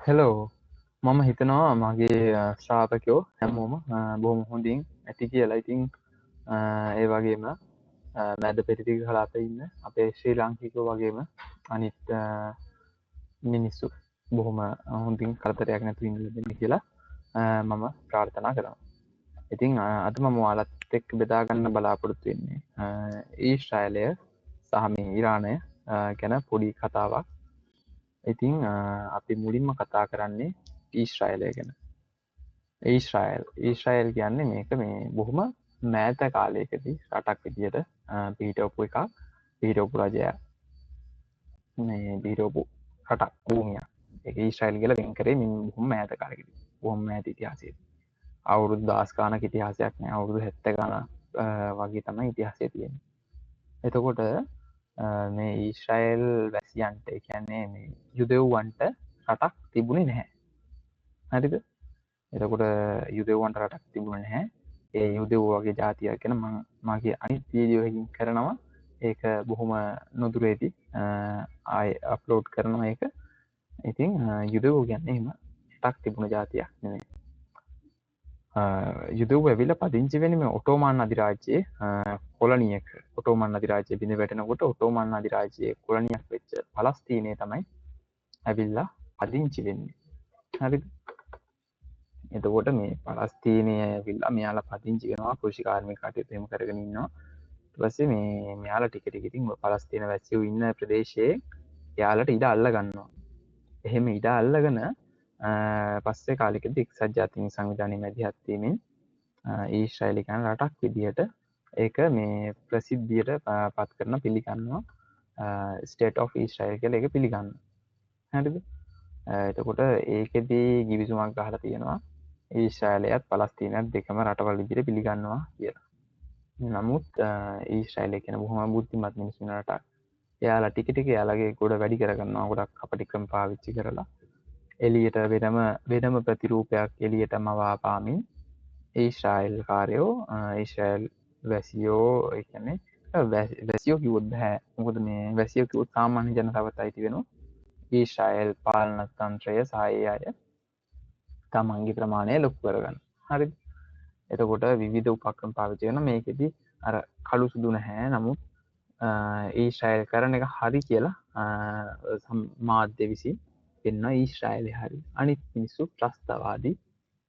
Hello මම හිතනවා මගේ ශ්‍රාපකයෝ හැමෝම බොහොම හොඳින් ඇති කියලා. ඉතින් ඒ වගේම මැද පෙරදිග කලාපේ ඉන්න අපේ ශ්‍රී ලාංකිකයෝ වගේම අනිත් මිනිස්සු බොහොම හොඳින් කරදරයක් නැතුව ඉන්න කියලා මම ප්‍රාර්ථනා කරනවා. ඉතින් අද මම ඔයාලත් එක්ක බෙදා ගන්න බලාපොරොත්තු වෙන්නේ ඊශ්‍රායලය සහ මේ ඉරානය ගැන පොඩි කතාවක්. ඉතින් අපි මුලින්ම කතා කරන්නේ ඊශ්‍රායලය ගැන. ඊශ්‍රායල් කියන්නේ මේක මේ බොහොම මෑත කාලයකදී රටක් විදියට පිහිටවපු එකක්. පිහිටවපු රජයක් මේ පිහිටවපු රටක් භූමියක්. ඒක ඊශ්‍රායල් කියලා වෙන් කරේ මින් බොහොම මෑත කාලෙකදී. බොහොම මෑත ඉතිහාසයේදී. අවුරුදු 10 ගානක ඉතිහාසයක් නෑ. අවුරුදු 70 ගානක් වගේ තමයි ඉතිහාසය තියෙන්නේ. එතකොට මේ ඊශ්‍රායල් වැසියන්ට ඒ කියන්නේ මේ යුදෙව්වන්ට රටක් තිබුණේ නැහැ. හරිද? එතකොට යුදෙව්වන්ට රටක් තිබුණේ නැහැ. ඒ යුදෙව් වගේ ජාතියක් ගැන මම මාගේ අනිත් වීඩියෝ එකකින් කරනවා. ඒක බොහොම නුදුරේදී ආයෙ අප්ලෝඩ් කරනවා ඒක. ඉතින් යුදෙව් කියන්නේ එහෙම රටක් තිබුණ ජාතියක් නෙමෙයි. යුදෙව් ඇවිල්ලා පදිංචි වෙන්නේ මේ ඔටෝමාන් අධිරාජ්‍යයේ කොලනියක. ඔටෝමාන් අධිරාජ්‍යය බිඳ වැටෙනකොට ඔටෝමාන් අධිරාජ්‍යයේ කොලනියක් වෙච්ච පලස්තීනයේ තමයි ඇවිල්ලා පදිංචි වෙන්නේ. හරිද? එතකොට මේ පලස්තීනයේ ඇවිල්ලා මෙයාලා පදිංචි වෙනවා, කෘෂිකාර්මික කටයුතු එහෙම කරගෙන ඉන්නවා. ඊට පස්සේ මේ මෙයාලා ටික ටික ඉතින් පලස්තීන වැසියෝ ඉන්න ප්‍රදේශයේ එයාලට ඉඩ අල්ල ගන්නවා. එහෙම ඉඩ අල්ලගෙන පස්සේ කාලෙකදී එක්සත් ජාතීන් සංවිධානයේ මැදිහත් වීමෙන් ඊශ්‍රායල කියන රටක් විදියට ඒක මේ ප්‍රසිද්ධියට පත් කරන පිළිගන්නවා. ස්ටේට් ඔෆ් ඊශ්‍රායල් කියලා ඒක පිළිගන්නවා. හරිද? එතකොට ඒකෙදී ගිවිසුමක් ගහලා තියෙනවා ඊශ්‍රායලයත් පලස්තීනයත් දෙකම රටවල් විදිහට පිළිගන්නවා කියලා. නමුත් ඊශ්‍රායලය කියන බොහොම බුද්ධිමත් මිනිස්සුන් රටක්. එයාලා ටික ටික එයාලගේ ගොඩ වැඩි කරගන්නවා. ගොඩක් කපටිකම් පාවිච්චි කරලා එළියට වෙනම ප්‍රතිරූපයක් එළියට මවා පාමින් ඊශ්‍රායල් කාරයෝ ඊශ්‍රායල් වැසියෝ ඒ කියන්නේ වැසියෝ කිව්වොත් බෑ. මොකද මේ වැසියෝ කිව්වොත් සාමාන්‍ය ජනතාවට අයිති වෙනවා. ඊශ්‍රායල් පාලන තන්ත්‍රය සහ ඒ අය තමන්ගේ ප්‍රමාණය ලොකු කරගන්න. හරිද? එතකොට විවිධ උපක්‍රම පාවිච්චි කරන මේකෙදි අර කළු සුදු නැහැ. නමුත් ඊශ්‍රායල් කරන එක හරි කියලා මාධ්‍ය විසින් පෙන්වනවා ඊශ්‍රායලේ හරි. අනිත් මිනිස්සු ත්‍රස්තවාදී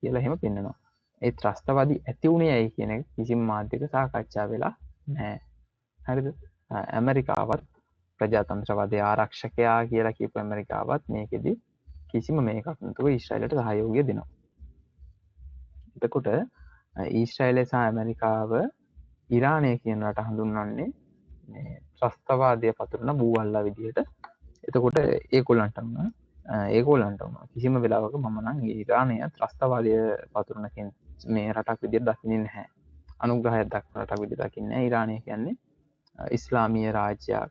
කියලා එහෙම පෙන්වනවා. ඒ ත්‍රස්තවාදී ඇති උනේ ඇයි කියන එක කිසිම මාධ්‍යයක සාකච්ඡා වෙලා නැහැ. හරිද? ඇමරිකාවත් ප්‍රජාතන්ත්‍රවාදී ආරක්ෂකයා කියලා කියපු ඇමරිකාවත් මේකෙදි කිසිම මේකක් නැතුව ඊශ්‍රායලට සහයෝගය දෙනවා. එතකොට ඊශ්‍රායලය සහ ඇමරිකාව ඉරානය කියන රට හඳුන්වන්නේ මේ ත්‍රස්තවාදය පතුරන බූවල්ලා විදිහට. එතකොට ඒගොල්ලන්ට කිසිම වෙලාවක මම නම් ඉරානය ත්‍රස්තවාදය පතුරන මේ රටක් විදිහට දකින්නේ නැහැ. අනුග්‍රහයක් දක්වන රටක් විදිහට දකින්නේ නැහැ. ඉරානය කියන්නේ ඉස්ලාමීය රාජ්‍යයක්,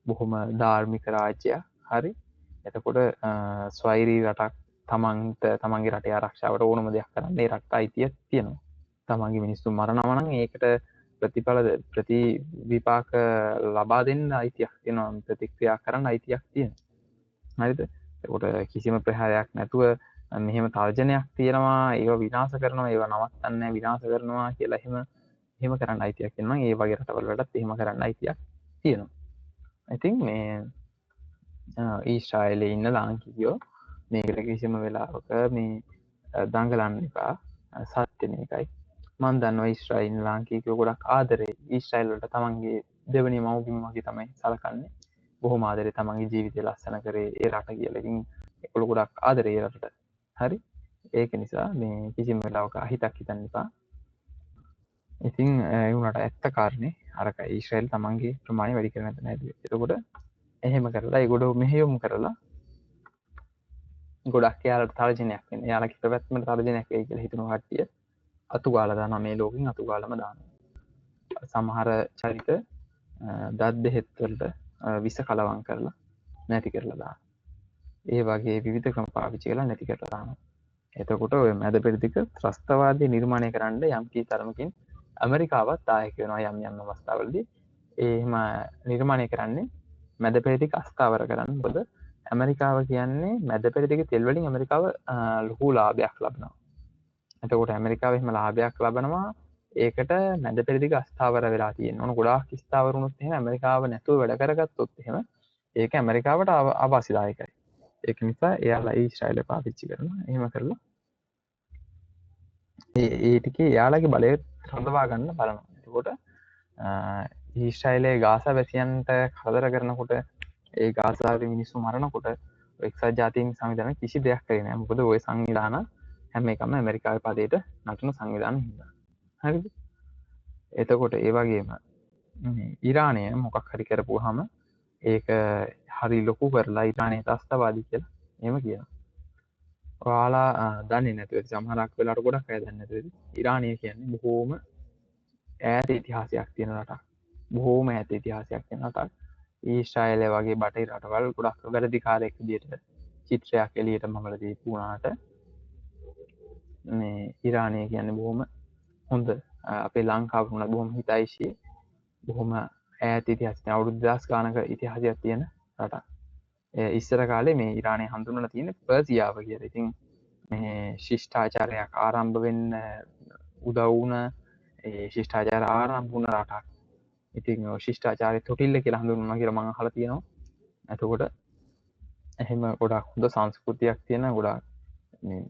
බොහොම ධාර්මික රාජ්‍යයක්. හරි? එතකොට ස්වෛරී රටක්, තමන්ගේ රටේ ආරක්ෂාවට ඕනම දෙයක් කරන්න ඒ රටට අයිතියක් තියෙනවා. තමන්ගේ මිනිස්සු මරනවා නම් ඒකට ප්‍රතිවිපාක ලබා දෙන්න අයිතියක් තියෙනවා. ප්‍රතික්‍රියා කරන්න අයිතියක් තියෙනවා. හරිද? එතකොට කිසිම ප්‍රහාරයක් නැතුව මෙහෙම තර්ජනයක් තියෙනවා, ඒව විනාශ කරනවා, ඒව නවත්තන්නේ විනාශ කරනවා කියලා එහෙම කරන්න අයිතියක් තියෙනවා. ඒ වගේ රටවල් වලටත් එහෙම කරන්න අයිතියක් තියෙනවා. ඉතින් මේ ඊශ්‍රායලයේ ඉන්න ලාංකිකයෝ මේකට කිසිම වෙලාවක මේ දඟලන්න එපා. සත්‍ය මේකයි. මම දන්නවා ඊශ්‍රායල් ලාංකිකයෝ ගොඩක් ආදරේ ඊශ්‍රායල් වලට තමන්ගේ දෙවෙනි මව්බිම වගේ තමයි සලකන්නේ. බොහොම ආදරේ තමන්ගේ ජීවිතය ලස්සන කරේ ඒ රට කියලා. ඉතින් ඒගොල්ලෝ ගොඩක් ආදරේ ඒ රටට. හරි? ඒක නිසා මේ කිසිම වෙලාවක අහිතක් හිතන්න එපා. ඉතින් ඒ වුණාට ඇත්ත කාරණේ අරකයි. ඊශ්‍රායල් තමන්ගේ ප්‍රමාණය වැඩි කරගෙන නැති. එතකොට එහෙම කරලා ඒගොල්ලෝ මෙහෙයුම් කරලා ගොඩක් යාලට තර්ජනයක් වෙන්නේ. යාලගේ ප්‍රවැත්මට තර්ජනයක් වෙයි කියලා හිතන කට්ටිය අතු ගාලා දානවා. මේ ලෝකෙන් අතු ගාලම දානවා. සමහර චරිත දත් බෙහෙත් වලට විස කලවම් කරලා නැති කරලා දානවා. ඒ වගේ විවිධ ක්‍රම පාවිච්චි කරලා නැති කරලා දානවා. එතකොට ඔය මැද පෙරදිග ත්‍රස්තවාදී නිර්මාණය කරන්න යම් කී තරමකින් ඇමරිකාවත් දායක වෙනවා යම් අවස්ථාවලදී. එහෙම නිර්මාණය කරන්නේ මැද පෙරදිග අස්ථාවර කරන්න. මොකද ඇමරිකාව කියන්නේ මැද පෙරදිග තෙල් වලින් ඇමරිකාව ලොකු ලාභයක් ලබනවා. එතකොට ඇමරිකාව එහෙම ලාභයක් ලබනවා. ඒකට මැද පෙරදිග අස්ථාවර වෙලා තියෙනවා. ඕන ගොඩාක් ස්ථාවර වුණොත් එහෙම ඇමරිකාව නැතුව වැඩ කරගත්තොත් එහෙම ඒක ඇමරිකාවට අවාසිදායකයි. ඒක නිසා එයාලා ඊශ්‍රායලය පාවිච්චි කරනවා. එහෙම කරලා ඒ ටිකේ එයාලගේ බලය රඳවා ගන්න බලනවා. එතකොට ඊශ්‍රායලයේ ගාසා වැසියන්ට කරදර කරනකොට ඒ ගාසාවේ මිනිස්සු මරනකොට එක්සත් ජාතීන් සංවිධානය කිසි දෙයක් කරේ නැහැ. මොකද ওই සංවිධාන හැම එකම ඇමරිකාවේ පදේට නටන සංවිධාන හින්දා. හරිද? එතකොට ඒ වගේම ඉරානය මොකක් හරි කරපුවාම ඒක හරි ලොකු කරලා ඉරානයේ ත්‍ස්තවාදී කියලා එහෙම කියනවා. ඔයාලා දන්නේ නැතුව ඇති සමහරක් වෙලාවට ගොඩක් අය දන්නේ නැතුව ඇති. ඉරානය කියන්නේ බොහෝම ඈත ඉතිහාසයක් තියෙන රටක්. බොහෝම ඈත ඉතිහාසයක් තියෙන රටක්. ඊශ්‍රායලය වගේ බටහිර රටවල් ගොඩක් වැරදිකාරයෙක් විදියට චිත්‍රයක් එළියට මමලා දීපු වුණාට මේ ඉරානය කියන්නේ බොහොම හොඳ අපේ ලංකාව වුණත් බොහොම හිතයිශී බොහොම ඈත ඉතිහාසයක් අවුරුදු 2000 ගානක ඉතිහාසයක් තියෙන රටක්. ඉස්සර කාලේ මේ ඉරානය හඳුන්වලා තියෙන පර්සියාව කියලා. ඉතින් මේ ශිෂ්ටාචාරයක් ආරම්භ වෙන්න උදව් වුණ ඒ ශිෂ්ටාචාර ආරම්භ වුණ රටක්. ඉතින් ශිෂ්ටාචාරය තොටිල්ල කියලා හඳුන්වනවා කියලා මම අහලා තියෙනවා. එතකොට එහෙම ගොඩක් හොඳ සංස්කෘතියක් තියෙන ගොඩක් මේ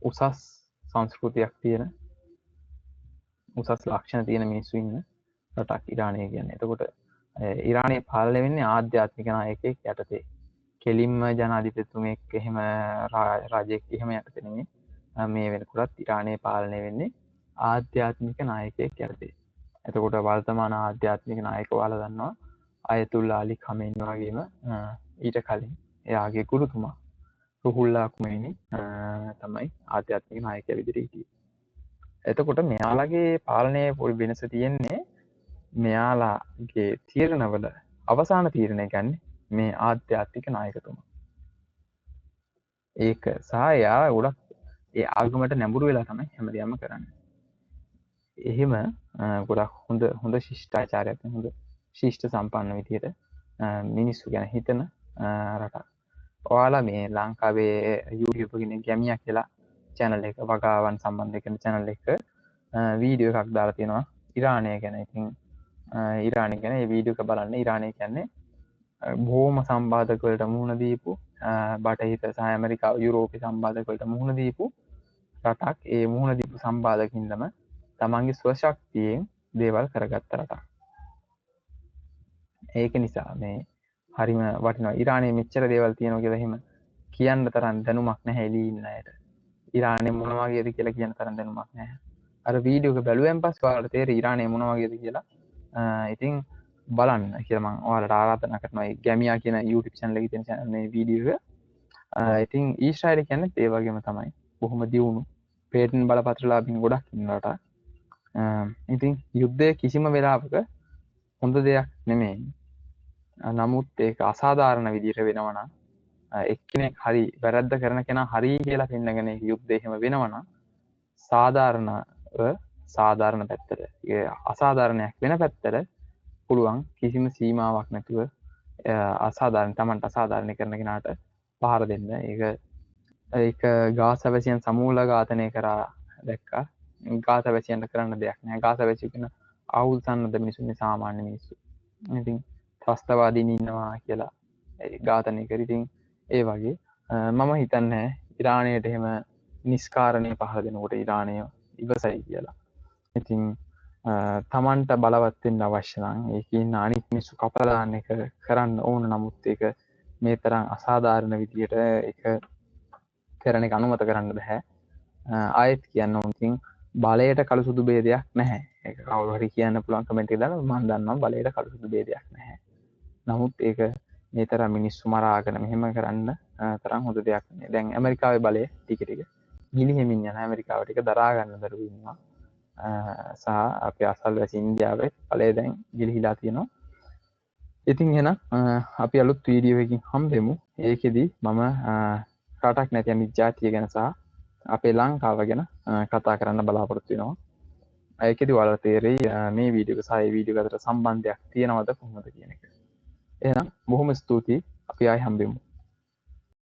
උසස් සංස්කෘතියක් තියෙන උසස් ලක්ෂණ තියෙන මිනිස්සු ඉන්න රටක් ඉරානය කියන්නේ. එතකොට ඉරානය පාලනය වෙන්නේ ආධ්‍යාත්මික නායකයෙක් යටතේ. කෙලින්ම ජනාධිපතිතුමෙක් එහෙම රජෙක් එහෙම යටතේ නෙමෙයි. මේ වෙනකොටත් ඉරානය පාලනය වෙන්නේ ආධ්‍යාත්මික නායකයෙක් යටතේ. එතකොට වර්තමාන ආධ්‍යාත්මික නායකවල දන්නවා අයතුල්ලා අලි ඛමේනි වගේම ඊට කලින් එයාගේ ගුරුතුමා රුහුල්ලා ඛමේනි තමයි ආධ්‍යාත්මික නායකයා විදිහට හිටියේ. එතකොට මෙයාලගේ පාලනයේ පොඩි වෙනස තියෙන්නේ මෙයාලාගේ තීරණවල අවසාන තීරණය ගන්නේ මේ ආධ්‍යාත්මික නායකතුමා. ඒක සහ එයා ගොඩක් ඒ ආගමට නැඹුරු වෙලා තමයි හැමදේම කරන්නේ. එහෙම ගොඩක් හොඳ ශිෂ්ටාචාරයක් හොඳ ශිෂ්ට සම්පන්න විදියට මිනිස්සු ගැන හිතන රටක්. ඔයාලා මේ ලංකාවේ YouTube එකේ ගැමියා කියලා channel එක වගාවන් සම්බන්ධ කරන channel එක වීඩියෝ එකක් දාලා තියෙනවා ඉරානය ගැන. ඉතින් ඉරානය ගැන මේ වීඩියෝ එක බලන්න. ඉරානය කියන්නේ බොහොම සම්බාධක වලට මුහුණ දීපු බටහිර සහ ඇමරිකාව යුරෝපේ සම්බාධක වලට මුහුණ දීපු රටක්. ඒ මුහුණ දීපු සම්බාධකින්දම තමන්ගේ ස්වශක්තියෙන් දේවල් කරගත්ත රටක්. ඒක නිසා මේ හරිම වටිනවා. ඉරානයේ මෙච්චර දේවල් තියෙනවා කියලා එහෙම කියන්න තරම් දැනුමක් නැහැ එළියේ ඉන්න අයට. ඉරානය මොන වගේද කියලා කියන තරම් දැනුමක් නැහැ. අර වීඩියෝ එක බැලුවෙන් පස්සේ ඔයාලට තේරෙයි ඉරානය මොන වගේද කියලා. ඉතින් බලන්න කියලා මම ඔයාලට ආරාධනා කරනවා. මේ ගැමියා කියන YouTube channel එකේ තියෙන මේ වීඩියෝ එක. ඉතින් ඊශ්‍රායලය කියන්නේ ඒ වගේම තමයි. බොහොම දියුණු පේටන් බලපත්‍රලාභීන් ගොඩක් ඉන්න රටක්. ඉතින් යුද්ධය කිසිම වෙලාවක හොඳ දෙයක් නෙමෙයි. නමුත් ඒක අසාධාරණ විදිහට වෙනවා නම් එක්කෙනෙක් හරි වැරද්ද කරන කෙනා හරි කියලා පෙන්නගෙන යුද්ධය එහෙම වෙනවා නම් සාධාරණ පැත්තට අසාධාරණයක් වෙන පැත්තට පුළුවන් කිසිම සීමාවක් නැතුව අසාධාරණ Tamanට අසාධාරණ කරන කෙනාට පහර දෙන්න. ඒක ගාසාවැසියන් සමූල ඝාතනය කරා දැක්කා. ගාසාවැසියන්ට කරන්න දෙයක් නැහැ. ගාසාවැසියෝ කියන ආයුධ සන්නද්ධ මිනිස්සුනේ සාමාන්‍ය මිනිස්සු. ඉතින් ත්‍රස්තවාදීන් ඉන්නවා කියලා ඝාතනය කරා. ඉතින් ඒ වගේ මම හිතන්නේ ඉරානයට එහෙම නිස්කාරණය පහර දෙනකොට ඉරානය ඉවසයි කියලා. ඉතින් තමන්ට බලවත් වෙන්න අවශ්‍ය නම් ඒකේ ඉන්න අනිත් මිනිස්සු කපලා දාන්න එක කරන්න ඕන. නමුත් ඒක මේ තරම් අසාධාරණ විදියට ඒක කරන එක අනුමත කරන්න බෑ. ආයෙත් කියන්න ඕන ඉතින් බලයට කළු සුදු ભેදයක් නැහැ. ඒක කවුරු හරි කියන්න පුළුවන් කමෙන්ට් එකේ දාන්න. මම දන්නවා බලයට කළු සුදු ભેදයක් නැහැ. නමුත් ඒක මේ තරම් මිනිස්සු මරාගෙන මෙහෙම කරන්න තරම් හොඳ දෙයක් නෙවෙයි. දැන් ඇමරිකාවේ බලය ටික ටික ගිලිහෙමින් යන ඇමරිකාවට ඒක දරා ගන්න දරුවෝ ඉන්නවා. සහ අපේ අසල්වැසි ඉන්දියාවේ බලය දැන් ගිලිහිලා තියෙනවා. ඉතින් එහෙනම් අපි අලුත් වීඩියෝ එකකින් හම්බෙමු. ඒකෙදි මම රටක් නැති අනිත් ජාතිය ගැන සහ අපේ ලංකාව ගැන කතා කරන්න බලාපොරොත්තු වෙනවා. ඒකෙදි ඔයාලට තේරෙයි මේ වීඩියෝ එක සහ මේ වීඩියෝ එක අතර සම්බන්ධයක් තියෙනවද කොහොමද කියන එක. එහෙනම් බොහොම ස්තුතියි. අපි ආයෙ හම්බෙමු.